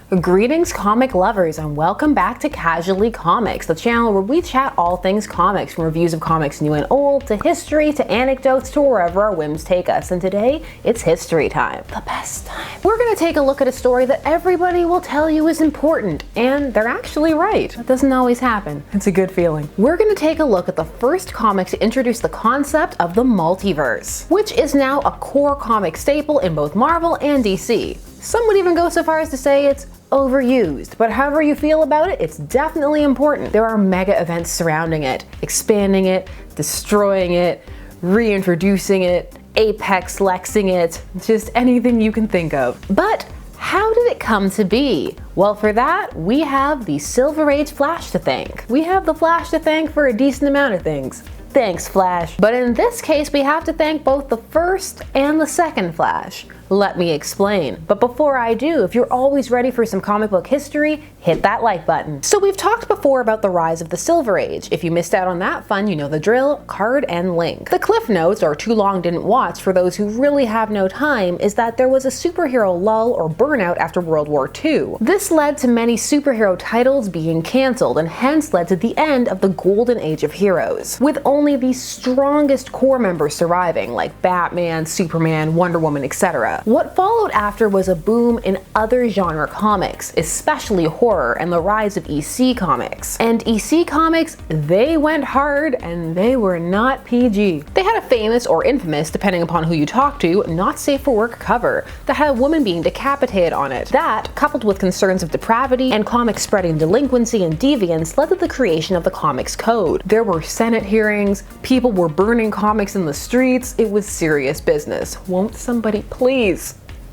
Greetings comic lovers and welcome back to Casually Comics, the channel where we chat all things comics, from reviews of comics new and old, to history, to anecdotes, to wherever our whims take us. And today, it's history time. The best time. We're gonna take a look at a story that everybody will tell you is important, and they're actually right. That doesn't always happen. It's a good feeling. We're gonna take a look at the first comic to introduce the concept of the multiverse, which is now a core comic staple in both Marvel and DC. Some would even go so far as to say it's overused, but however you feel about it, it's definitely important. There are mega events surrounding it, expanding it, destroying it, reintroducing it, apex lexing it, just anything you can think of. But how did it come to be? Well, for that, we have the Silver Age Flash to thank. We have the Flash to thank for a decent amount of things. Thanks, Flash. But in this case, we have to thank both the first and the second Flash. Let me explain. But before I do, if you're always ready for some comic book history, hit that like button. So we've talked before about the rise of the Silver Age. If you missed out on that fun, you know the drill, card and link. The cliff notes, or too long didn't watch for those who really have no time, is that there was a superhero lull or burnout after World War II. This led to many superhero titles being cancelled and hence led to the end of the golden age of heroes, with only the strongest core members surviving, like Batman, Superman, Wonder Woman, etc. What followed after was a boom in other genre comics, especially horror, and the rise of EC comics. And EC comics, they went hard and they were not PG. They had a famous or infamous, depending upon who you talk to, not safe for work cover that had a woman being decapitated on it. That, coupled with concerns of depravity and comics spreading delinquency and deviance, led to the creation of the Comics Code. There were Senate hearings, people were burning comics in the streets, it was serious business. Won't somebody please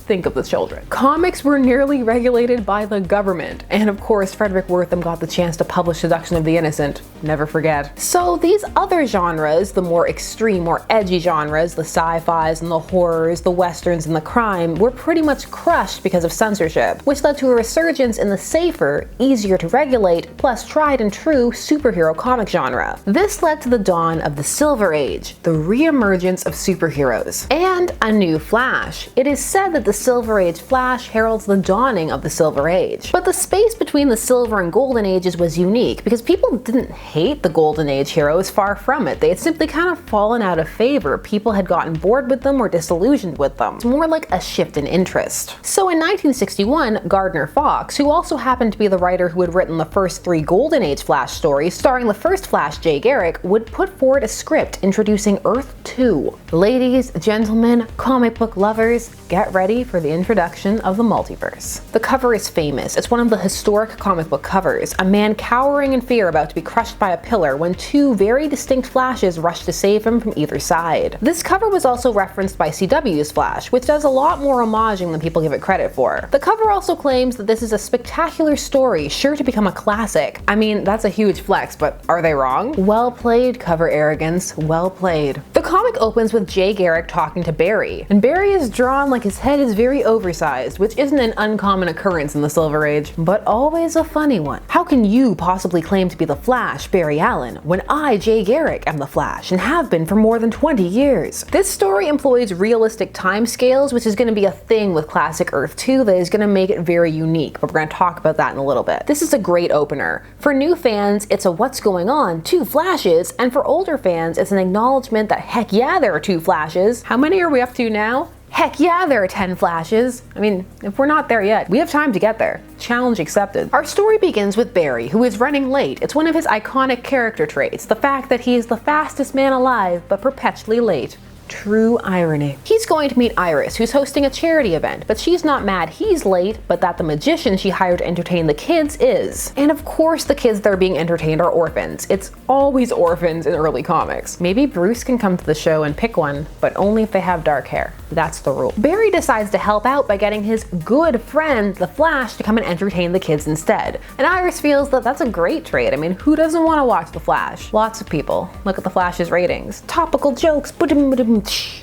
think of the children? Comics were nearly regulated by the government, and of course Frederick Wertham got the chance to publish Seduction of the Innocent, never forget. So these other genres, the more extreme or edgy genres, the sci-fis and the horrors, the westerns and the crime, were pretty much crushed because of censorship, which led to a resurgence in the safer, easier to regulate, plus tried and true superhero comic genre. This led to the dawn of the Silver Age, the re-emergence of superheroes, and a new Flash. It is said that the Silver Age Flash heralds the dawning of the Silver Age. But the space between the Silver and Golden Ages was unique because people didn't hate the Golden Age heroes, far from it. They had simply kind of fallen out of favor. People had gotten bored with them or disillusioned with them. It's more like a shift in interest. So in 1961, Gardner Fox, who also happened to be the writer who had written the first 3 Golden Age Flash stories, starring the first Flash, Jay Garrick, would put forward a script introducing Earth 2. Ladies, gentlemen, comic book lovers, get ready for the introduction of the multiverse. The cover is famous. It's one of the historic comic book covers. A man cowering in fear about to be crushed by a pillar when 2 very distinct Flashes rush to save him from either side. This cover was also referenced by CW's Flash, which does a lot more homaging than people give it credit for. The cover also claims that this is a spectacular story, sure to become a classic. I mean, that's a huge flex, but are they wrong? Well played, cover arrogance. Well played. The comic opens with Jay Garrick talking to Barry, and Barry is drawn like his head is very oversized, which isn't an uncommon occurrence in the Silver Age, but always a funny one. How can you possibly claim to be the Flash, Barry Allen, when I, Jay Garrick, am the Flash and have been for more than 20 years? This story employs realistic time scales, which is going to be a thing with classic Earth 2 that is going to make it very unique, but we're going to talk about that in a little bit. This is a great opener. For new fans, it's a what's going on, 2 Flashes, and for older fans, it's an acknowledgement that heck yeah, there are 2 Flashes. How many are we up to now? Heck yeah, there are 10 Flashes. I mean, if we're not there yet, we have time to get there. Challenge accepted. Our story begins with Barry, who is running late. It's one of his iconic character traits, the fact that he is the fastest man alive, but perpetually late. True irony. He's going to meet Iris, who's hosting a charity event, but she's not mad he's late, but that the magician she hired to entertain the kids is. And of course the kids that are being entertained are orphans. It's always orphans in early comics. Maybe Bruce can come to the show and pick one, but only if they have dark hair. That's the rule. Barry decides to help out by getting his good friend, the Flash, to come and entertain the kids instead. And Iris feels that that's a great trait. I mean, who doesn't want to watch the Flash? Lots of people. Look at the Flash's ratings. Topical jokes.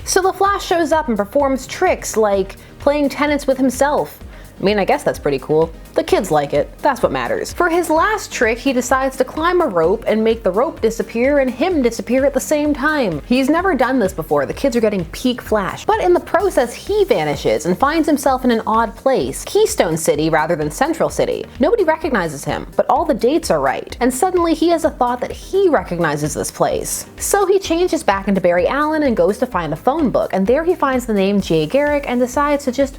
So the Flash shows up and performs tricks like playing tennis with himself. I mean, I guess that's pretty cool. The kids like it. That's what matters. For his last trick, he decides to climb a rope and make the rope disappear and him disappear at the same time. He's never done this before. The kids are getting peak Flash. But in the process, he vanishes and finds himself in an odd place. Keystone City rather than Central City. Nobody recognizes him, but all the dates are right. And suddenly he has a thought that he recognizes this place. So he changes back into Barry Allen and goes to find a phone book. And there he finds the name Jay Garrick and decides to just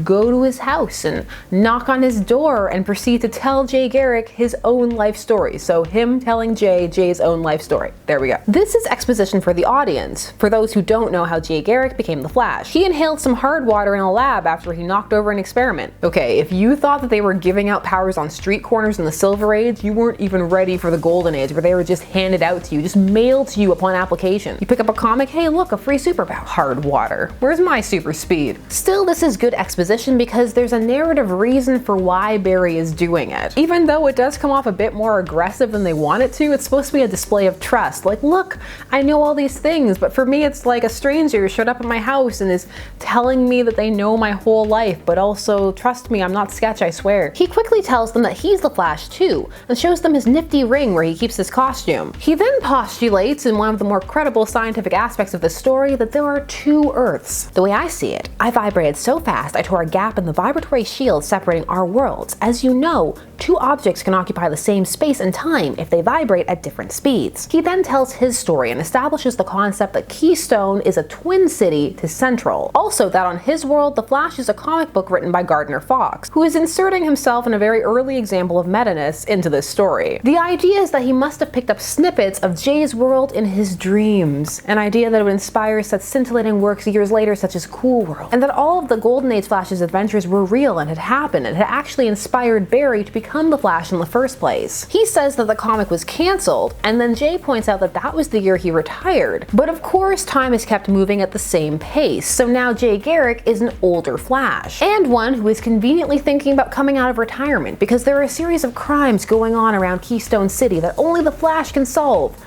go to his house and knock on his door and proceed to tell Jay Garrick his own life story. So him telling Jay's own life story. There we go. This is exposition for the audience, for those who don't know how Jay Garrick became the Flash. He inhaled some hard water in a lab after he knocked over an experiment. Okay, if you thought that they were giving out powers on street corners in the Silver Age, you weren't even ready for the Golden Age, where they were just handed out to you, just mailed to you upon application. You pick up a comic, hey look, a free superpower. Hard water. Where's my super speed? Still, this is good exposition because there's a narrative reason for why Barry is doing it. Even though it does come off a bit more aggressive than they want it to, it's supposed to be a display of trust. Like, look, I know all these things, but for me it's like a stranger showed up at my house and is telling me that they know my whole life, but also, trust me, I'm not sketch, I swear. He quickly tells them that he's the Flash too, and shows them his nifty ring where he keeps his costume. He then postulates, in one of the more credible scientific aspects of the story, that there are two Earths. The way I see it, I vibrated so fast I tore a gap in the vibratory shield separating our worlds. As you know, two objects can occupy the same space and time if they vibrate at different speeds. He then tells his story and establishes the concept that Keystone is a twin city to Central. Also, that on his world, The Flash is a comic book written by Gardner Fox, who is inserting himself in a very early example of meta-ness into this story. The idea is that he must have picked up snippets of Jay's world in his dreams, an idea that would inspire such scintillating works years later such as Cool World, and that all of the Golden Age Flash's adventures were real and had happened and had actually inspired Barry to become the Flash in the first place. He says that the comic was cancelled, and then Jay points out that that was the year he retired. But of course, time is kept moving at the same pace, so now Jay Garrick is an older Flash, and one who is conveniently thinking about coming out of retirement because there are a series of crimes going on around Keystone City that only the Flash can solve,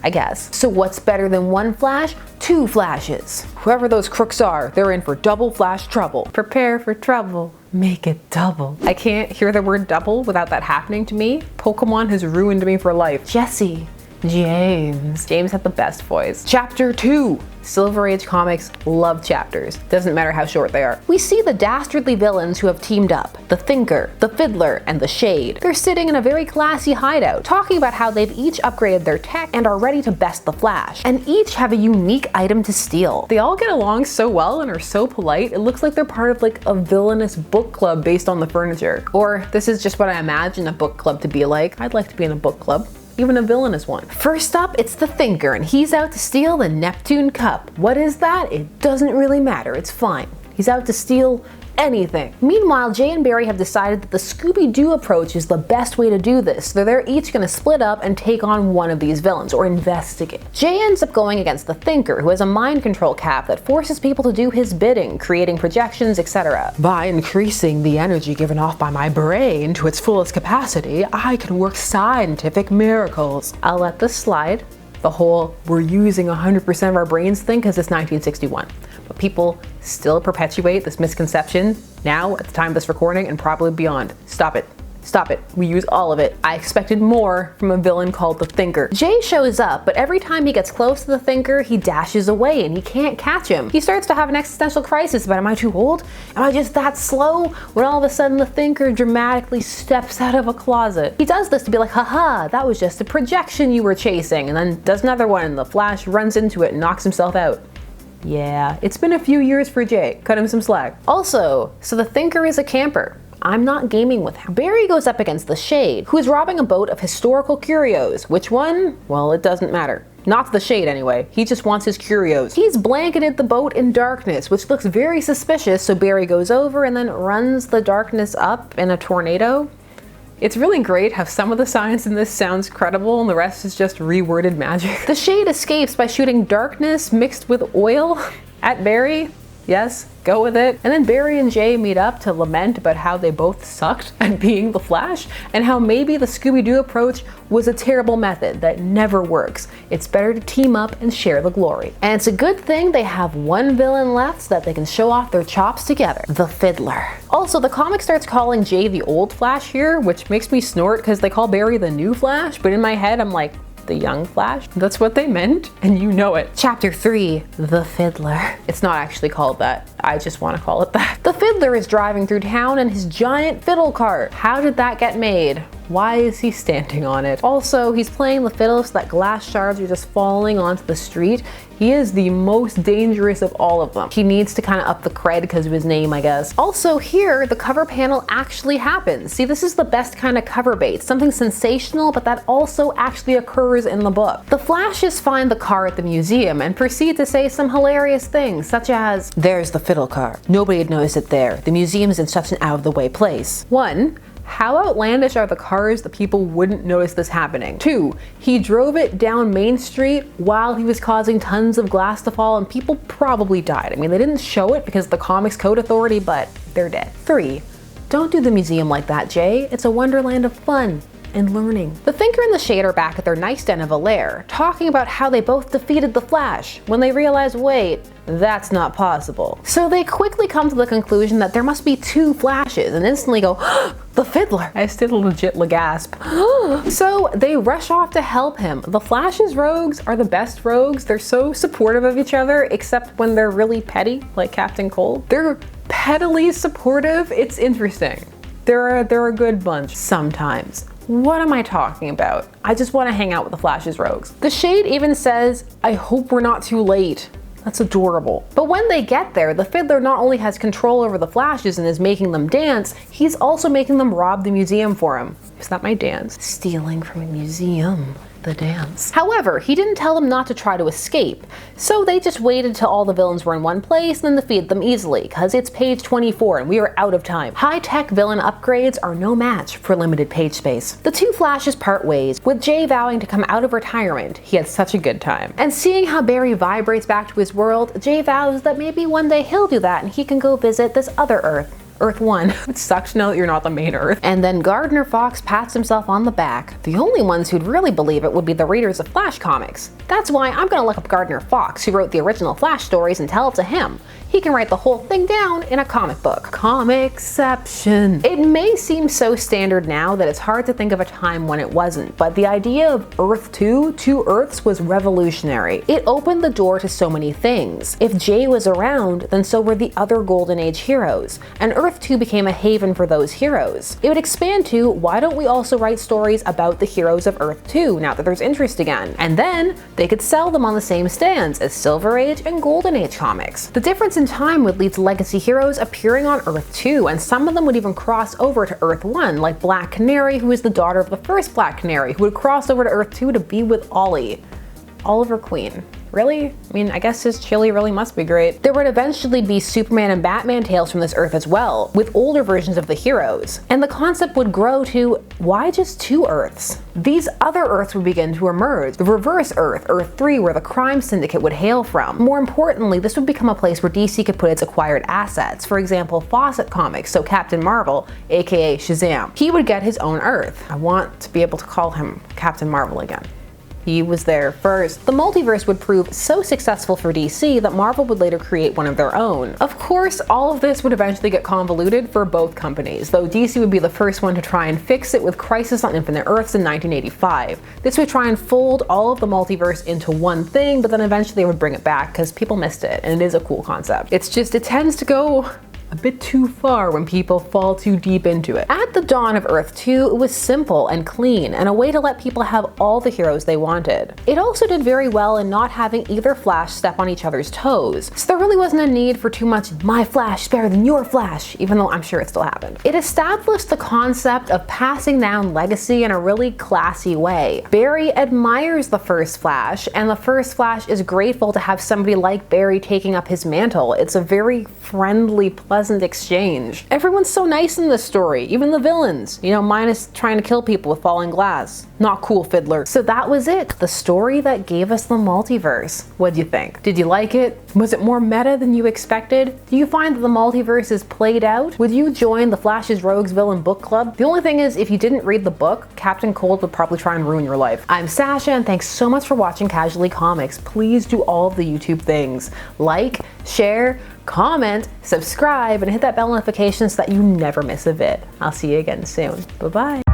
I guess. So what's better than one Flash? Two Flashes. Whoever those crooks are, they're in for double Flash trouble. Prepare for trouble. Make it double. I can't hear the word double without that happening to me. Pokemon has ruined me for life. Jesse. James. James had the best voice. Chapter 2. Silver Age comics love chapters. Doesn't matter how short they are. We see the dastardly villains who have teamed up. The Thinker, the Fiddler, and the Shade. They're sitting in a very classy hideout, talking about how they've each upgraded their tech and are ready to best the Flash, and each have a unique item to steal. They all get along so well and are so polite, it looks like they're part of like a villainous book club based on the furniture. Or this is just what I imagine a book club to be like. I'd like to be in a book club. Even a villainous one. First up, it's the Thinker, and he's out to steal the Neptune Cup. What is that? It doesn't really matter, it's fine. He's out to steal anything. Meanwhile, Jay and Barry have decided that the Scooby-Doo approach is the best way to do this, so they're each gonna split up and take on one of these villains, or investigate. Jay ends up going against the Thinker, who has a mind control cap that forces people to do his bidding, creating projections, etc. By increasing the energy given off by my brain to its fullest capacity, I can work scientific miracles. I'll let this slide. The whole we're using 100% of our brains thing because it's 1961. But people still perpetuate this misconception now at the time of this recording and probably beyond. Stop it. Stop it. We use all of it. I expected more from a villain called the Thinker. Jay shows up, but every time he gets close to the Thinker, he dashes away and he can't catch him. He starts to have an existential crisis about, am I too old? Am I just that slow? When all of a sudden the Thinker dramatically steps out of a closet. He does this to be like, haha, that was just a projection you were chasing, and then does another one and the Flash runs into it and knocks himself out. Yeah, it's been a few years for Jay. Cut him some slack. Also, so the Thinker is a camper. I'm not gaming with him. Barry goes up against the Shade, who is robbing a boat of historical curios. Which one? Well, it doesn't matter. Not the Shade anyway. He just wants his curios. He's blanketed the boat in darkness, which looks very suspicious, so Barry goes over and then runs the darkness up in a tornado. It's really great how some of the science in this sounds credible and the rest is just reworded magic. The Shade escapes by shooting darkness mixed with oil at Barry. Yes, go with it. And then Barry and Jay meet up to lament about how they both sucked at being the Flash and how maybe the Scooby-Doo approach was a terrible method that never works. It's better to team up and share the glory. And it's a good thing they have one villain left so that they can show off their chops together, the Fiddler. Also, the comic starts calling Jay the old Flash here, which makes me snort because they call Barry the new Flash, but in my head I'm like, the young Flash? That's what they meant, and you know it. Chapter 3, The Fiddler. It's not actually called that. I just want to call it that. The Fiddler is driving through town in his giant fiddle cart. How did that get made? Why is he standing on it? Also, he's playing the fiddle so that glass shards are just falling onto the street. He is the most dangerous of all of them. He needs to kind of up the cred because of his name, I guess. Also here, the cover panel actually happens. See, this is the best kind of cover bait. Something sensational, but that also actually occurs in the book. The Flashes find the car at the museum and proceed to say some hilarious things, such as, "There's the fiddle car. Nobody had noticed it there. The museum's in such an out-of-the-way place." 1. How outlandish are the cars that people wouldn't notice this happening? 2. He drove it down Main Street while he was causing tons of glass to fall and people probably died. I mean, they didn't show it because of the Comics Code Authority, but they're dead. 3. Don't do the museum like that, Jay. It's a wonderland of fun and learning. The Thinker and the Shade are back at their nice den of a lair, talking about how they both defeated the Flash, when they realize, wait, that's not possible. So they quickly come to the conclusion that there must be 2 Flashes and instantly go, the Fiddler. I still legit gasp. So they rush off to help him. The Flash's rogues are the best rogues. They're so supportive of each other, except when they're really petty, like Captain Cold. They're pettily supportive. It's interesting. They're a good bunch sometimes. What am I talking about? I just want to hang out with the Flash's rogues. The Shade even says, I hope we're not too late. That's adorable. But when they get there, the Fiddler not only has control over the Flashes and is making them dance, he's also making them rob the museum for him. Is that my dance? Stealing from a museum. The dance. However, he didn't tell them not to try to escape, so they just waited till all the villains were in one place and then defeated them easily, cause it's page 24 and we are out of time. High-tech villain upgrades are no match for limited page space. The 2 Flashes part ways, with Jay vowing to come out of retirement. He had such a good time. And seeing how Barry vibrates back to his world, Jay vows that maybe one day he'll do that and he can go visit this other Earth. Earth 1. It sucks to know that you're not the main Earth. And then Gardner Fox pats himself on the back. The only ones who'd really believe it would be the readers of Flash comics. That's why I'm gonna look up Gardner Fox, who wrote the original Flash stories, and tell it to him. He can write the whole thing down in a comic book. Comicception. It may seem so standard now that it's hard to think of a time when it wasn't, but the idea of Earth 2, 2 Earths, was revolutionary. It opened the door to so many things. If Jay was around, then so were the other Golden Age heroes, and Earth 2 became a haven for those heroes. It would expand to, why don't we also write stories about the heroes of Earth 2 now that there's interest again? And then they could sell them on the same stands as Silver Age and Golden Age comics. The difference in time would lead to legacy heroes appearing on Earth 2, and some of them would even cross over to Earth 1, like Black Canary, who is the daughter of the first Black Canary, who would cross over to Earth 2 to be with Ollie. Oliver Queen. Really? I mean, I guess his chili really must be great. There would eventually be Superman and Batman tales from this Earth as well, with older versions of the heroes. And the concept would grow to, why just 2 Earths? These other Earths would begin to emerge. The reverse Earth, Earth 3, where the crime syndicate would hail from. More importantly, this would become a place where DC could put its acquired assets. For example, Fawcett Comics, so Captain Marvel, aka Shazam. He would get his own Earth. I want to be able to call him Captain Marvel again. He was there first. The multiverse would prove so successful for DC that Marvel would later create one of their own. Of course, all of this would eventually get convoluted for both companies, though DC would be the first one to try and fix it with Crisis on Infinite Earths in 1985. This would try and fold all of the multiverse into one thing, but then eventually they would bring it back because people missed it, and it is a cool concept. It's just, it tends to go a bit too far when people fall too deep into it. At the dawn of Earth 2, it was simple and clean, and a way to let people have all the heroes they wanted. It also did very well in not having either Flash step on each other's toes, so there really wasn't a need for too much my Flash is better than your Flash, even though I'm sure it still happened. It established the concept of passing down legacy in a really classy way. Barry admires the first Flash, and the first Flash is grateful to have somebody like Barry taking up his mantle. It's a very friendly, pleasant pleasant exchange. Everyone's so nice in this story, even the villains. You know, minus trying to kill people with falling glass. Not cool, Fiddler. So that was it, the story that gave us the multiverse. What'd you think? Did you like it? Was it more meta than you expected? Do you find that the multiverse is played out? Would you join the Flash's Rogues Villain book club? The only thing is, if you didn't read the book, Captain Cold would probably try and ruin your life. I'm Sasha, and thanks so much for watching Casually Comics. Please do all of the YouTube things. Like, share, comment, subscribe, and hit that bell notification so that you never miss a vid. I'll see you again soon. Bye-bye.